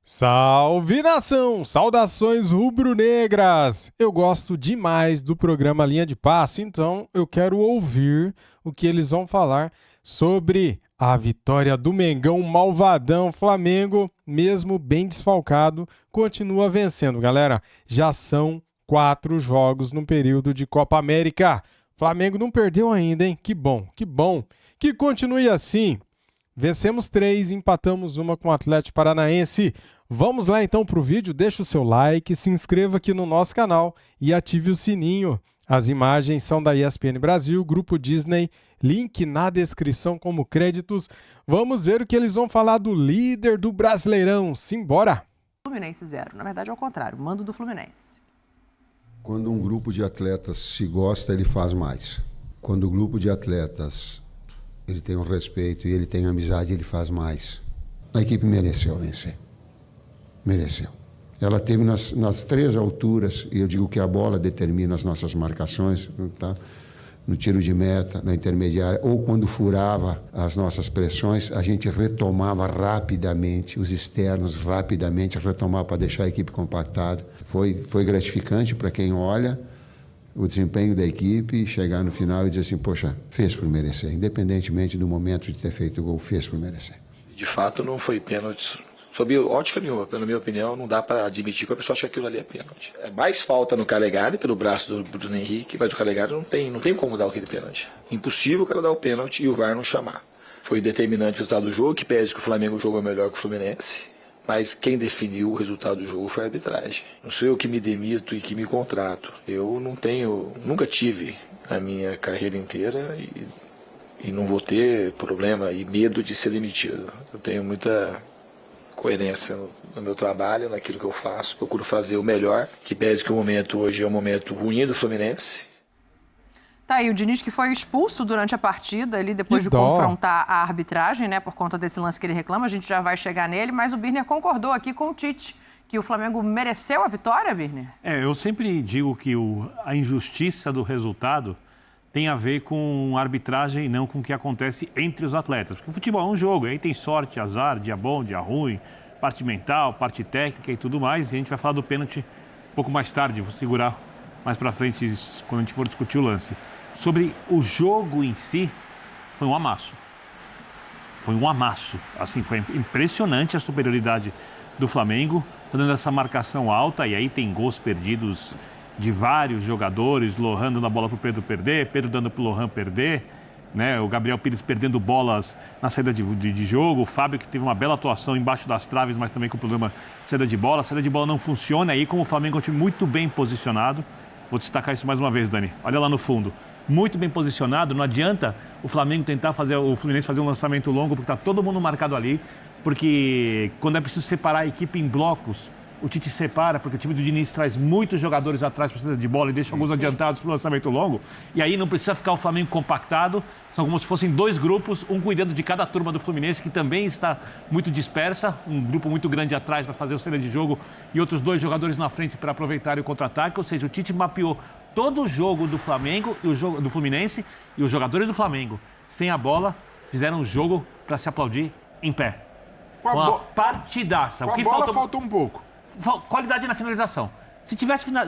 Salve nação! Saudações rubro-negras! Eu gosto demais do programa Linha de Passe, então eu quero ouvir o que eles vão falar sobre a vitória do Mengão malvadão. Flamengo, mesmo bem desfalcado, continua vencendo, galera. Já são 4 jogos no período de Copa América. Flamengo não perdeu ainda, hein? Que bom, que bom. Que continue assim. Vencemos 3, empatamos uma com o Atlético Paranaense. Vamos lá então para o vídeo, deixa o seu like, se inscreva aqui no nosso canal e ative o sininho. As imagens são da ESPN Brasil, Grupo Disney, link na descrição como créditos. Vamos ver o que eles vão falar do líder do Brasileirão. Simbora! Fluminense 0, na verdade é o contrário, mando do Fluminense. Quando um grupo de atletas se gosta, ele faz mais. Quando o grupo de atletas ele tem um respeito e ele tem amizade, ele faz mais. A equipe mereceu vencer. Mereceu. Ela teve nas 3 alturas, e eu digo que a bola determina as nossas marcações, tá? No tiro de meta, na intermediária, ou quando furava as nossas pressões, a gente retomava rapidamente, os externos rapidamente retomava para deixar a equipe compactada. Foi gratificante para quem olha o desempenho da equipe, chegar no final e dizer assim, poxa, fez por merecer, independentemente do momento de ter feito o gol, fez por merecer. De fato, não foi pênalti. Sob ótica nenhuma, pela minha opinião, não dá para admitir que a pessoa acha que aquilo ali é pênalti. É mais falta no Calegari, pelo braço do Bruno Henrique, mas o Calegari não tem como dar aquele pênalti. Impossível o cara dar o pênalti e o VAR não chamar. Foi determinante o resultado do jogo, que pese que o Flamengo jogou melhor que o Fluminense, mas quem definiu o resultado do jogo foi a arbitragem. Não sou eu que me demito e que me contrato. Eu nunca tive a minha carreira inteira e não vou ter problema e medo de ser demitido. Eu tenho muita coerência no meu trabalho, naquilo que eu faço, procuro fazer o melhor, que pese que o momento hoje é um momento ruim do Fluminense. Tá aí o Diniz, que foi expulso durante a partida, ali depois de confrontar a arbitragem, né, por conta desse lance que ele reclama, a gente já vai chegar nele, mas o Birner concordou aqui com o Tite, que o Flamengo mereceu a vitória, Birner? Eu sempre digo que a injustiça do resultado tem a ver com a arbitragem e não com o que acontece entre os atletas. Porque o futebol é um jogo, aí tem sorte, azar, dia bom, dia ruim, parte mental, parte técnica e tudo mais. E a gente vai falar do pênalti um pouco mais tarde, vou segurar mais pra frente quando a gente for discutir o lance. Sobre o jogo em si, foi um amasso. Foi um amasso. Assim, foi impressionante a superioridade do Flamengo, fazendo essa marcação alta, e aí tem gols perdidos de vários jogadores, Lohan dando a bola para o Pedro perder, Pedro dando para o Lohan perder, né? O Gabriel Pires perdendo bolas na saída de jogo, o Fábio que teve uma bela atuação embaixo das traves, mas também com problema de saída de bola. A saída de bola não funciona, aí como o Flamengo é um time muito bem posicionado, vou destacar isso mais uma vez, Dani, olha lá no fundo, muito bem posicionado, não adianta o Flamengo tentar o Fluminense fazer um lançamento longo, porque está todo mundo marcado ali, porque quando é preciso separar a equipe em blocos, o Tite separa, porque o time do Diniz traz muitos jogadores atrás para a saída de bola e deixa alguns adiantados para o lançamento longo. E aí não precisa ficar o Flamengo compactado. São como se fossem 2 grupos, um cuidando de cada turma do Fluminense, que também está muito dispersa. Um grupo muito grande atrás para fazer o saída de jogo e outros 2 jogadores na frente para aproveitar o contra-ataque. Ou seja, o Tite mapeou todo o jogo do Flamengo e o jogo do Fluminense, e os jogadores do Flamengo, sem a bola, fizeram um jogo para se aplaudir em pé. Uma partidaça. Com a bola faltou um pouco. Qualidade na finalização. Se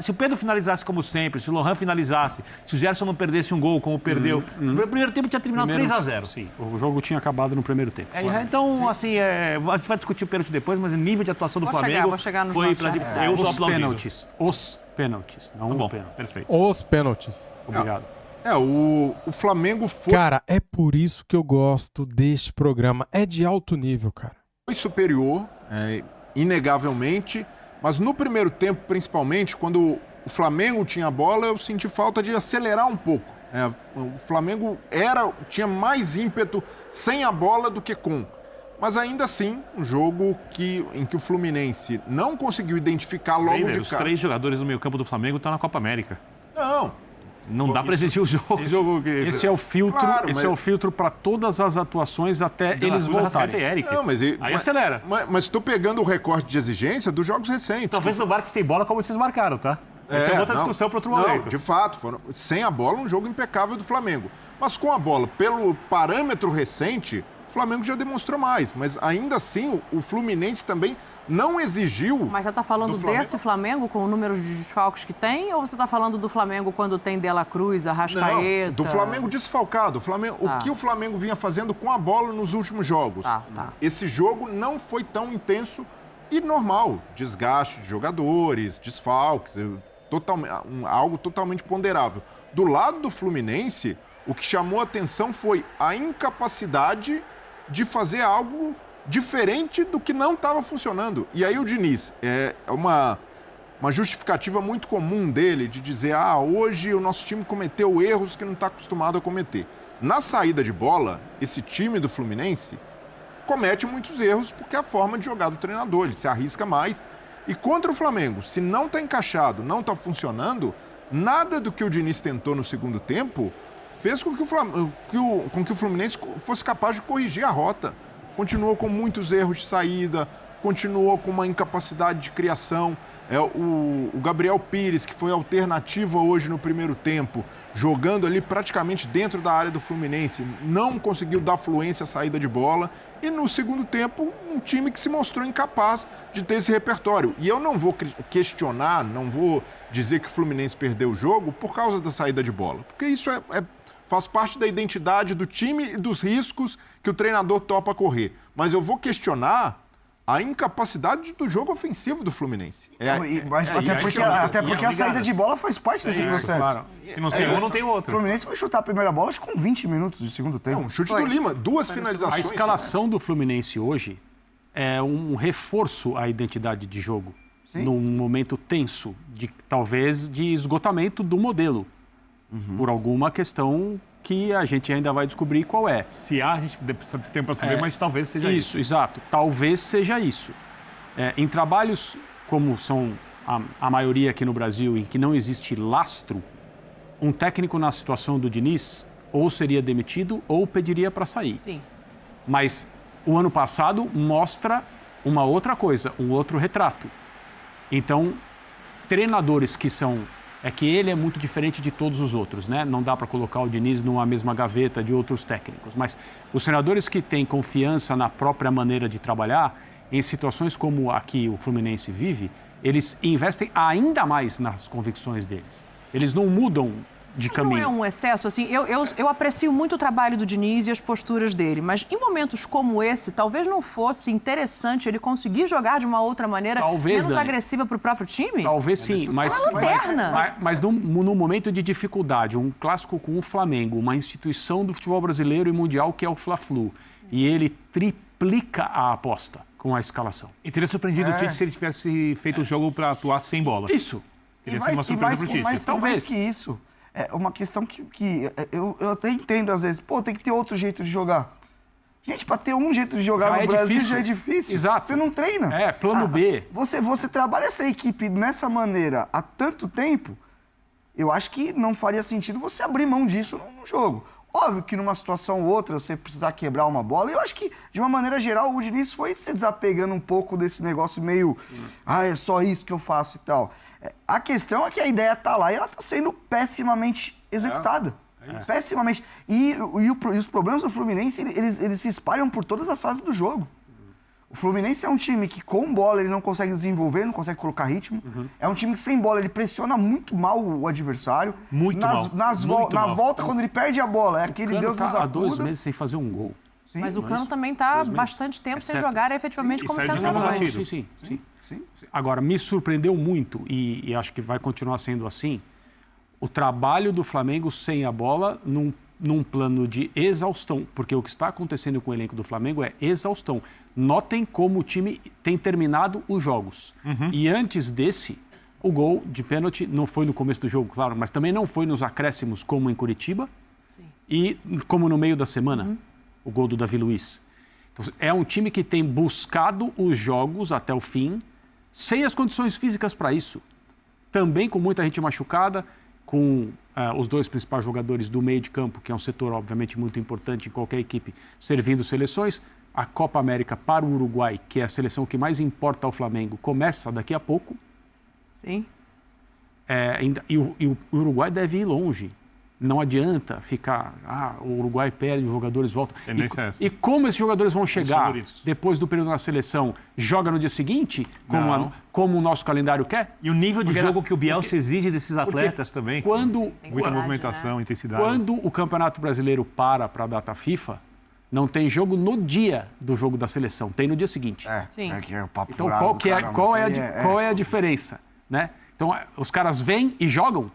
o Pedro finalizasse como sempre, se o Lohan finalizasse, se o Gerson não perdesse um gol como perdeu, no primeiro tempo tinha terminado 3-0. Sim, o jogo tinha acabado no primeiro tempo. Então, assim, a gente vai discutir o pênalti depois, mas o nível de atuação do Flamengo vou chegar nos foi nossos Os pênaltis, não o pênalti. Perfeito. Os pênaltis. Obrigado. O Flamengo foi Cara, é por isso que eu gosto deste programa. É de alto nível, cara. superior, inegavelmente, mas no primeiro tempo, principalmente, quando o Flamengo tinha a bola, eu senti falta de acelerar um pouco. O Flamengo tinha mais ímpeto sem a bola do que com. Mas ainda assim, um jogo em que o Fluminense não conseguiu identificar logo de cara. Os 3 jogadores do meio-campo do Flamengo estão na Copa América. Não dá para exigir o jogo. Esse é o filtro, é o filtro para todas as atuações até eles voltarem. Aí acelera. Mas estou pegando o recorte de exigência dos jogos recentes. Talvez não marque sem bola como vocês marcaram, tá? Essa é outra discussão para outro momento. De fato, sem a bola, um jogo impecável do Flamengo. Mas com a bola, pelo parâmetro recente, o Flamengo já demonstrou mais. Mas ainda assim, o Fluminense também não exigiu... Mas você está falando desse Flamengo com o número de desfalques que tem? Ou você está falando do Flamengo quando tem De La Cruz, Arrascaeta? Não, do Flamengo desfalcado. O que o Flamengo vinha fazendo com a bola nos últimos jogos. Esse jogo não foi tão intenso e normal. Desgaste de jogadores, desfalques, algo totalmente ponderável. Do lado do Fluminense, o que chamou a atenção foi a incapacidade de fazer algo diferente do que não estava funcionando. E aí o Diniz, é uma justificativa muito comum dele, de dizer, hoje o nosso time cometeu erros que não está acostumado a cometer. Na saída de bola, esse time do Fluminense comete muitos erros porque é a forma de jogar do treinador, ele se arrisca mais. E contra o Flamengo, se não está encaixado, não está funcionando, nada do que o Diniz tentou no segundo tempo fez com que o Fluminense fosse capaz de corrigir a rota. Continuou com muitos erros de saída, continuou com uma incapacidade de criação. O Gabriel Pires, que foi alternativa hoje no primeiro tempo, jogando ali praticamente dentro da área do Fluminense, não conseguiu dar fluência à saída de bola. E no segundo tempo, um time que se mostrou incapaz de ter esse repertório. E eu não vou questionar, não vou dizer que o Fluminense perdeu o jogo por causa da saída de bola. Porque isso faz parte da identidade do time e dos riscos que o treinador topa correr. Mas eu vou questionar a incapacidade do jogo ofensivo do Fluminense. Até porque a saída de bola faz parte desse processo. Claro. Se não tem um, não tem o outro. O Fluminense vai chutar a primeira bola acho, com 20 minutos de segundo tempo. Um chute do Lima, 2 finalizações. A escalação do Fluminense hoje é um reforço à identidade de jogo. Sim. Num momento tenso, talvez de esgotamento do modelo. Por alguma questão que a gente ainda vai descobrir qual é. Se há, a gente precisa ter tempo para saber, mas talvez seja isso. Isso, exato. Talvez seja isso. Em trabalhos como são a maioria aqui no Brasil, em que não existe lastro, um técnico na situação do Diniz ou seria demitido ou pediria para sair. Sim. Mas o ano passado mostra uma outra coisa, um outro retrato. Então, treinadores que são... É que ele é muito diferente de todos os outros, né? Não dá para colocar o Diniz numa mesma gaveta de outros técnicos. Mas os treinadores que têm confiança na própria maneira de trabalhar, em situações como a que o Fluminense vive, eles investem ainda mais nas convicções deles. Eles não mudam de caminho. Não é um excesso, assim, eu aprecio muito o trabalho do Diniz e as posturas dele, mas em momentos como esse, talvez não fosse interessante ele conseguir jogar de uma outra maneira, menos agressiva para o próprio time? Talvez sim, mas num momento de dificuldade, um clássico com o Flamengo, uma instituição do futebol brasileiro e mundial que é o Fla-Flu, e ele triplica a aposta com a escalação. E teria surpreendido o Tite se ele tivesse feito o jogo para atuar sem bola. Isso. Teria sido uma surpresa para o Tite. Mas talvez que isso... É uma questão que eu até entendo às vezes. Tem que ter outro jeito de jogar. Gente, para ter um jeito de jogar no Brasil já é difícil. Exato. Você não treina. Plano B. Você trabalha essa equipe dessa maneira há tanto tempo, eu acho que não faria sentido você abrir mão disso no jogo. Óbvio que numa situação ou outra você precisar quebrar uma bola. Eu acho que, de uma maneira geral, o Diniz foi se desapegando um pouco desse negócio meio... é só isso que eu faço e tal. A questão é que a ideia está lá e ela está sendo pessimamente executada. Pessimamente. E os problemas do Fluminense, eles se espalham por todas as fases do jogo. O Fluminense é um time que com bola ele não consegue desenvolver, não consegue colocar ritmo. É um time que sem bola ele pressiona muito mal o adversário. Na volta, quando ele perde a bola, é aquele Deus nos acuda. Há 2 meses sem fazer um gol. Sim, mas o Cano também está bastante tempo sem jogar efetivamente como centroavante. Sim. Agora, me surpreendeu muito, e acho que vai continuar sendo assim, o trabalho do Flamengo sem a bola num plano de exaustão, porque o que está acontecendo com o elenco do Flamengo é exaustão. Notem como o time tem terminado os jogos. E antes desse, o gol de pênalti não foi no começo do jogo, claro, mas também não foi nos acréscimos como em Curitiba e como no meio da semana, o gol do Davi Luiz. Então, é um time que tem buscado os jogos até o fim, sem as condições físicas para isso. Também com muita gente machucada, com os 2 principais jogadores do meio de campo, que é um setor, obviamente, muito importante em qualquer equipe, servindo seleções. A Copa América para o Uruguai, que é a seleção que mais importa ao Flamengo, começa daqui a pouco. Sim. E o Uruguai deve ir longe. Não adianta ficar, o Uruguai perde, os jogadores voltam. Tendência é essa. E como esses jogadores vão chegar favoritos. depois do período na seleção? Joga no dia seguinte, como o nosso calendário quer? E o nível de jogo que o Bielsa exige desses atletas também. Muita movimentação, intensidade. Quando o Campeonato Brasileiro para a data FIFA, não tem jogo no dia do jogo da seleção, tem no dia seguinte. Sim. Que é o papo Então, bravo, qual é a diferença? Né? Então, os caras vêm e jogam?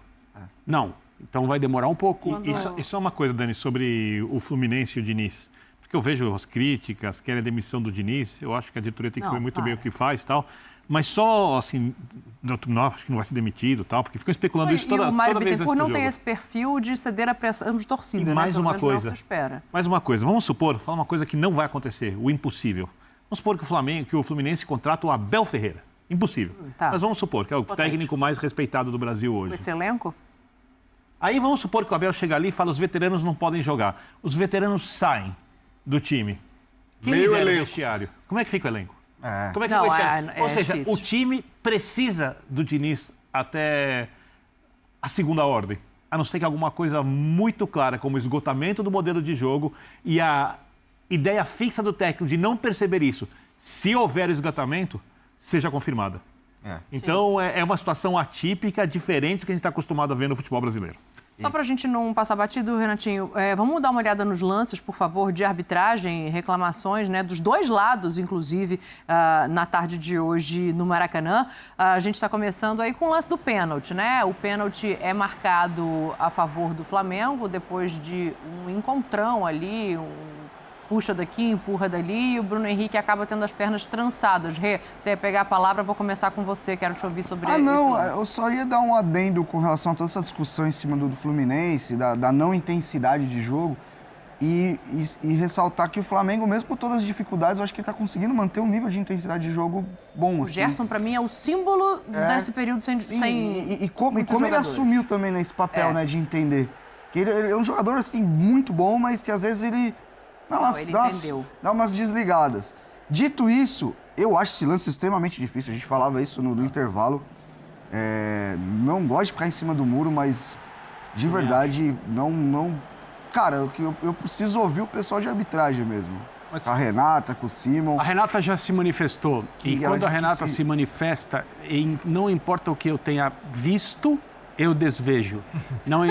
Não. Então, vai demorar um pouco. E só uma coisa, Dani, sobre o Fluminense e o Diniz. Porque eu vejo as críticas, querem a demissão do Diniz. Eu acho que a diretoria tem que saber muito bem o que faz e tal. Mas só, assim, não, acho que não vai ser demitido e tal, porque ficam especulando isso toda vez antes do jogo. E o Mário Bittencourt não tem esse perfil de ceder a pressão de torcida, e mais uma coisa, não se espera. Mais uma coisa, vamos supor, falar uma coisa que não vai acontecer, o impossível. Vamos supor que o Fluminense contrata o Abel Ferreira. Impossível. Tá. Mas vamos supor que é o técnico mais respeitado do Brasil hoje. Esse elenco? Aí vamos supor que o Abel chega ali e fala: os veteranos não podem jogar. Os veteranos saem do time. Quem Meio lidera o elenco. vestiário? Como é que fica o elenco? Como é que Não, fica o vestiário? Ou seja, difícil. o time precisa do Diniz até a segunda ordem. A não ser que alguma coisa muito clara, como o esgotamento do modelo de jogo e a ideia fixa do técnico de não perceber isso, se houver esgotamento, seja confirmada. Então, é uma situação atípica, diferente do que a gente está acostumado a ver no futebol brasileiro. Só para a gente não passar batido, Renatinho, vamos dar uma olhada nos lances, por favor, de arbitragem, reclamações, né, dos dois lados, inclusive, na tarde de hoje no Maracanã. A gente está começando aí com o lance do pênalti, né? O pênalti é marcado a favor do Flamengo depois de um encontrão ali, puxa daqui, empurra dali, e o Bruno Henrique acaba tendo as pernas trançadas. Rê, você ia pegar a palavra, vou começar com você, quero te ouvir sobre esse lance. Eu só ia dar um adendo com relação a toda essa discussão em cima do Fluminense, da não intensidade de jogo, e ressaltar que o Flamengo, mesmo com todas as dificuldades, eu acho que ele está conseguindo manter um nível de intensidade de jogo bom. O Gerson, para mim, é o símbolo desse período sem E como ele assumiu também nesse papel, né, de entender. Que ele é um jogador, assim, muito bom, mas que às vezes ele dá umas desligadas. Dito isso, eu acho esse lance extremamente difícil. A gente falava isso no intervalo. Não gosto de ficar em cima do muro, mas de verdade, não... Cara, eu preciso ouvir o pessoal de arbitragem mesmo. Com a Renata, com o Simon. A Renata já se manifestou. E quando a Renata se manifesta, não importa o que eu tenha visto, eu desvejo. Não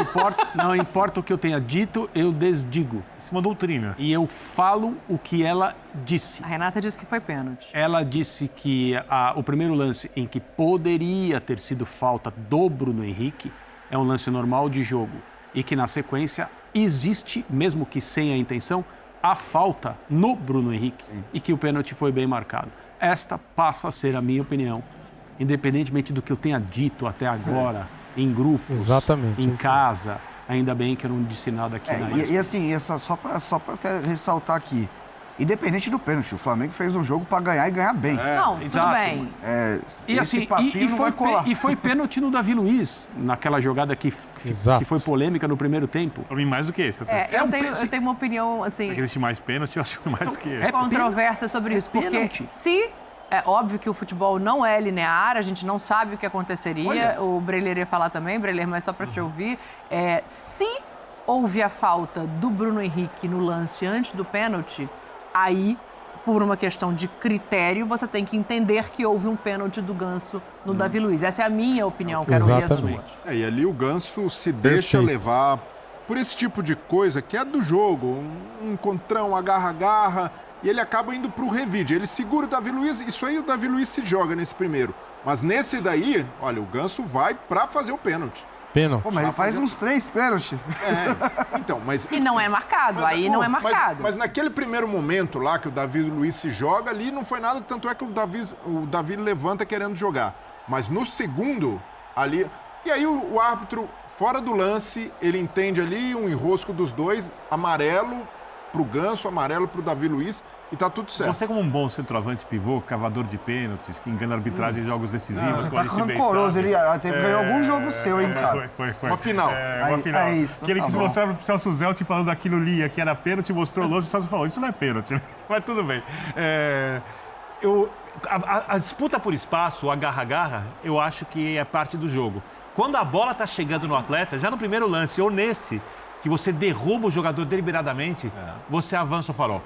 importa o que eu tenha dito, eu desdigo. Isso é uma doutrina. E eu falo o que ela disse. A Renata disse que foi pênalti. Ela disse que o primeiro lance em que poderia ter sido falta do Bruno Henrique é um lance normal de jogo. E que, na sequência, existe, mesmo que sem a intenção, a falta no Bruno Henrique. Sim. E que o pênalti foi bem marcado. Esta passa a ser a minha opinião. Independentemente do que eu tenha dito até agora, em grupos, em casa, ainda bem que eu não disse nada aqui. E assim, só para até ressaltar aqui, independente do pênalti, o Flamengo fez um jogo para ganhar e ganhar bem. Não, tudo bem. E foi pênalti no Davi Luiz, naquela jogada que foi polêmica no primeiro tempo. Para mim, mais do que esse. Eu tenho uma opinião, assim... Existe mais pênalti, eu acho mais do que esse. Controvérsia sobre isso, porque é óbvio que o futebol não é linear, a gente não sabe o que aconteceria. Olha. O Breler ia falar também, Breler, mas só para te ouvir. Se houve a falta do Bruno Henrique no lance antes do pênalti, aí, por uma questão de critério, você tem que entender que houve um pênalti do Ganso no Davi Luiz. Essa é a minha opinião, quero ouvir a sua. E ali o Ganso se deixa levar por esse tipo de coisa que é do jogo, um encontrão, agarra-agarra, e ele acaba indo pro revide. Ele segura o Davi Luiz, isso aí o Davi Luiz se joga nesse primeiro. Mas nesse daí, olha, o Ganso vai pra fazer o pênalti. Pênalti. Mas ele faz uns 3 pênaltis. Então, mas... E não é marcado, não é marcado. Mas naquele primeiro momento lá que o Davi Luiz se joga, ali não foi nada, tanto é que o Davi levanta querendo jogar. Mas no segundo, ali... E aí o árbitro, fora do lance, ele entende ali um enrosco dos dois, amarelo pro Ganso, amarelo pro Davi Luiz, e tá tudo certo. Você, como um bom centroavante pivô, cavador de pênaltis, que engana a arbitragem em jogos decisivos, você tá rancoroso, ele até ganhou algum jogo seu, hein, cara? Foi. Uma final. Uma final. É isso, que ele tá quis bom. mostrar pro Celso Zelt falando daquilo ali, que era pênalti, mostrou longe, o Celso falou, isso não é pênalti. Mas tudo bem. A disputa por espaço, o agarra-agarra, eu acho que é parte do jogo. Quando a bola está chegando no atleta, já no primeiro lance ou nesse, que você derruba o jogador deliberadamente, você avança o farol.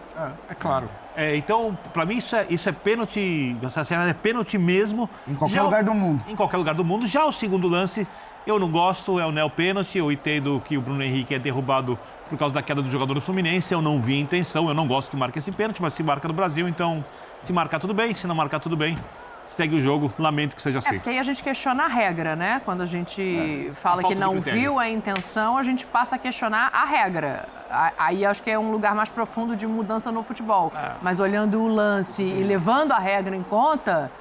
É claro. Então, para mim, isso é pênalti. Essa cena é pênalti mesmo. Em qualquer lugar do mundo. Em qualquer lugar do mundo. Já o segundo lance, eu não gosto, é o neo-pênalti. Eu entendo que o Bruno Henrique é derrubado por causa da queda do jogador do Fluminense. Eu não vi a intenção, eu não gosto que marque esse pênalti, mas se marca no Brasil, então, se marcar tudo bem, se não marcar tudo bem. Segue o jogo, lamento que seja assim. Porque aí a gente questiona a regra, né? Quando a gente fala que não viu a intenção, a gente passa a questionar a regra. Aí acho que é um lugar mais profundo de mudança no futebol. Mas olhando o lance e levando a regra em conta,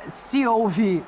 se houve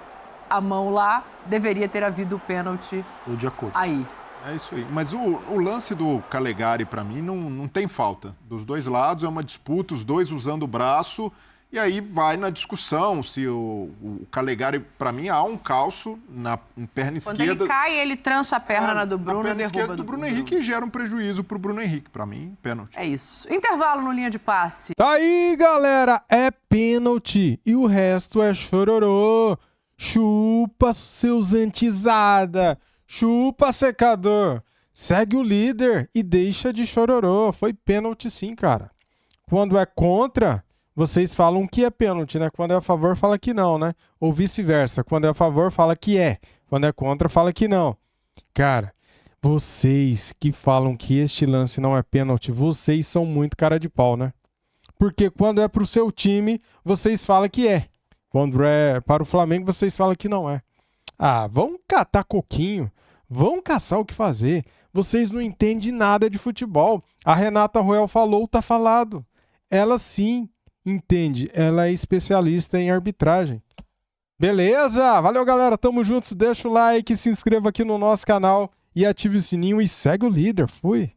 a mão lá, deveria ter havido o pênalti. Estou de acordo. É isso aí. Mas o lance do Calegari, para mim, não tem falta. Dos dois lados, é uma disputa, os dois usando o braço. E aí vai na discussão se o Calegari, para mim, há um calço na perna esquerda. Quando ele cai, ele trança a perna na do Bruno e derruba esquerda do Bruno Henrique e gera um prejuízo pro Bruno Henrique. Para mim, pênalti. É isso. Intervalo no linha de passe. Tá aí, galera, é pênalti e o resto é chororô. Chupa, seus antizada. Chupa, secador. Segue o líder e deixa de chororô. Foi pênalti sim, cara. Quando é contra, vocês falam que é pênalti, né? Quando é a favor, fala que não, né? Ou vice-versa. Quando é a favor, fala que é. Quando é contra, fala que não. Cara, vocês que falam que este lance não é pênalti, vocês são muito cara de pau, né? Porque quando é pro seu time, vocês falam que é. Quando é para o Flamengo, vocês falam que não é. Ah, vão catar coquinho. Vão caçar o que fazer. Vocês não entendem nada de futebol. A Renata Roel falou, tá falado. Ela sim entende. Ela é especialista em arbitragem. Beleza? Valeu, galera. Tamo juntos. Deixa o like, se inscreva aqui no nosso canal e ative o sininho e segue o líder. Fui.